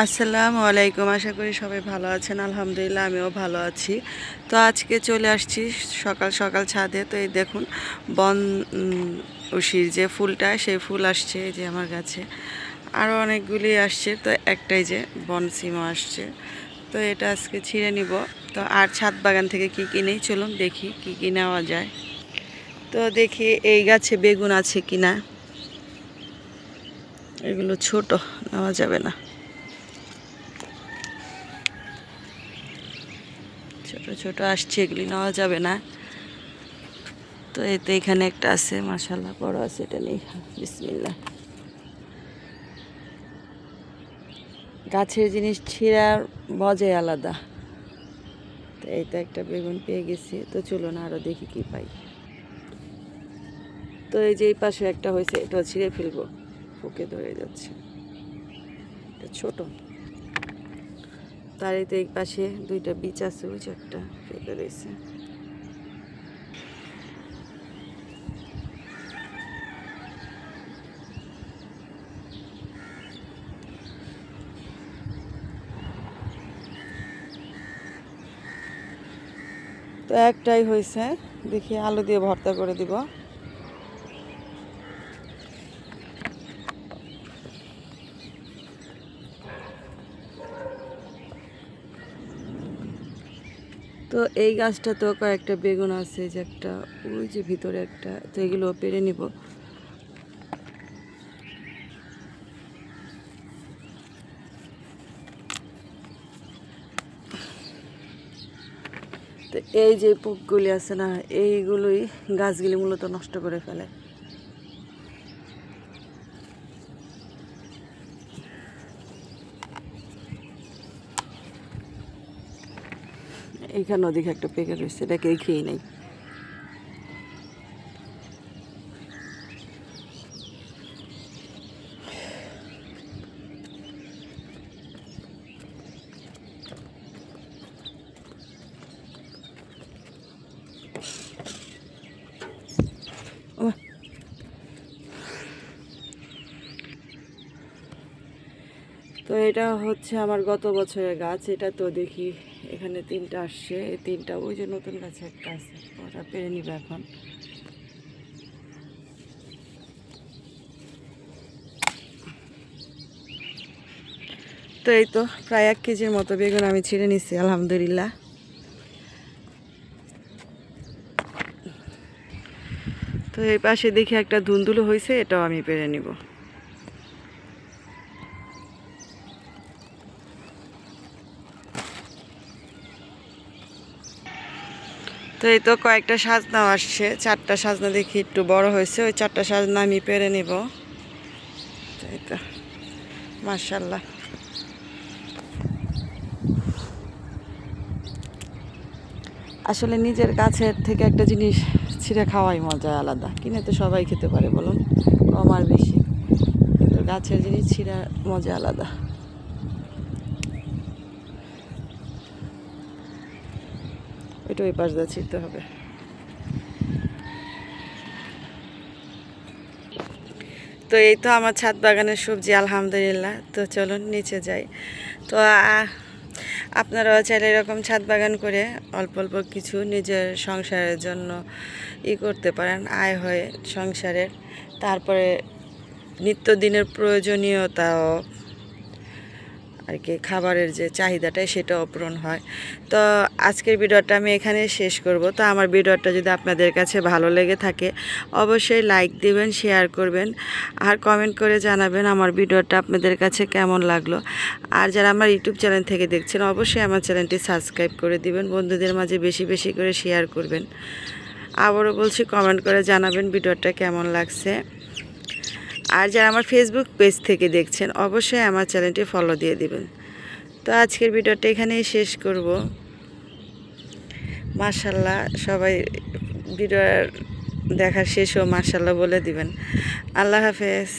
আসসালামু আলাইকুম। আশা করি সবাই ভালো আছেন। আলহামদুলিল্লাহ আমিও ভালো আছি। তো আজকে চলে আসছি সকাল সকাল ছাদে। তো এই দেখুন বন উশির যে ফুলটা সেই ফুল আসছে এই যে আমার গাছে, আরও অনেকগুলি আসছে। তো একটাই যে বনসিমা আসছে, তো এটা আজকে ছিঁড়ে নিব। তো আর ছাদ বাগান থেকে কি কিনেই চলুন দেখি কি কি নেওয়া যায়। তো দেখি এই গাছে বেগুন আছে কিনা। এগুলো ছোট, নেওয়া যাবে না, ছোট ছোট আসছে, এগুলি নেওয়া যাবে না। তো এতে এখানে একটা আছে, মাশাআল্লাহ বড় আছে, এটা নেই। বিসমিল্লাহ। গাছের জিনিস ছিঁড়ার মজাই আলাদা। তো এইটা একটা বেগুন পেয়ে গেছি। তো চলুন আরও দেখি কি পাই। তো এই যে এই পাশে একটা হয়েছে, এটাও ছিঁড়ে ফেলবো, ফুকে ধরে যাচ্ছে, এটা ছোট। তার এই তো এই পাশে দুইটা বীজ আছে, ওই যে একটা ফেলে রয়েছে। তো একটাই হয়েছে, দেখি আলু দিয়ে ভর্তা করে দিব। তো এই গাছটা তো কয়েকটা বেগুন আছে, যে একটা ওই যে ভিতরে একটা, তো এগুলো পেরে নিব। তো এই যে পোকগুলি আছে না, এইগুলোই গাছগুলি মূলত নষ্ট করে ফেলে। এইখানে ওদিকে একটা পেকে রয়েছে, এটাকে খেয়ে নেই। তো এটা হচ্ছে আমার গত বছরের গাছ। এটা তো দেখি এখানে তিনটা আসছে, এই তিনটা ওই যে নতুন গাছে একটা আছে, ওটা পেরে নিবে এখন। তো এই তো প্রায় 1 কেজির মতো বেগুন আমি ছিঁড়ে নিচ্ছি, আলহামদুলিল্লাহ। তো এই পাশে দেখি একটা ধুন্দুলো হয়েছে, এটাও আমি পেরে নিব। তো এই তো কয়েকটা সাজনাও আসছে, 4টা সাজনা দেখি একটু বড় হয়েছে, ওই 4টা সাজনা আমি পেরে নিব। তো এই তো মাশাআল্লাহ। আসলে নিজের গাছের থেকে একটা জিনিস ছিঁড়ে খাওয়াই মজা আলাদা। কিনে তো সবাই খেতে পারে বলুন, কম আর বেশি, কিন্তু গাছের জিনিস ছিঁড়া মজা আলাদা। এটা ওই পাশ দিয়ে ছিঁড়তে হবে। তো এই তো আমার ছাদ বাগানের সবজি, আলহামদুলিল্লাহ। তো চলুন নিচে যাই। তো আপনারাও চাইলে এরকম ছাদ বাগান করে অল্প অল্প কিছু নিজের সংসারের জন্য করতে পারেন, আয় হয় সংসারের। তারপরে নিত্যদিনের প্রয়োজনীয়তাও আর কি, খাবারের যে চাহিদাটাই সেটাও পূরণ হয়। তো আজকের ভিডিওটা আমি এখানে শেষ করব। তো আমার ভিডিওটা যদি আপনাদের কাছে ভালো লেগে থাকে অবশ্যই লাইক দিবেন, শেয়ার করবেন, আর কমেন্ট করে জানাবেন আমার ভিডিওটা আপনাদের কাছে কেমন লাগলো। আর যারা আমার ইউটিউব চ্যানেল থেকে দেখছেন অবশ্যই আমার চ্যানেলটি সাবস্ক্রাইব করে দিবেন, বন্ধুদের মাঝে বেশি বেশি করে শেয়ার করবেন। আবারও বলছি, কমেন্ট করে জানাবেন ভিডিওটা কেমন লাগছে। আর যারা আমার ফেসবুক পেজ থেকে দেখছেন অবশ্যই আমার চ্যানেলটি ফলো দিয়ে দিবেন। তো আজকের ভিডিওটা এখানেই শেষ করব। মাশাআল্লাহ, সবাই ভিডিও দেখার শেষও মাশাআল্লাহ বলে দিবেন। আল্লাহ হাফেজ।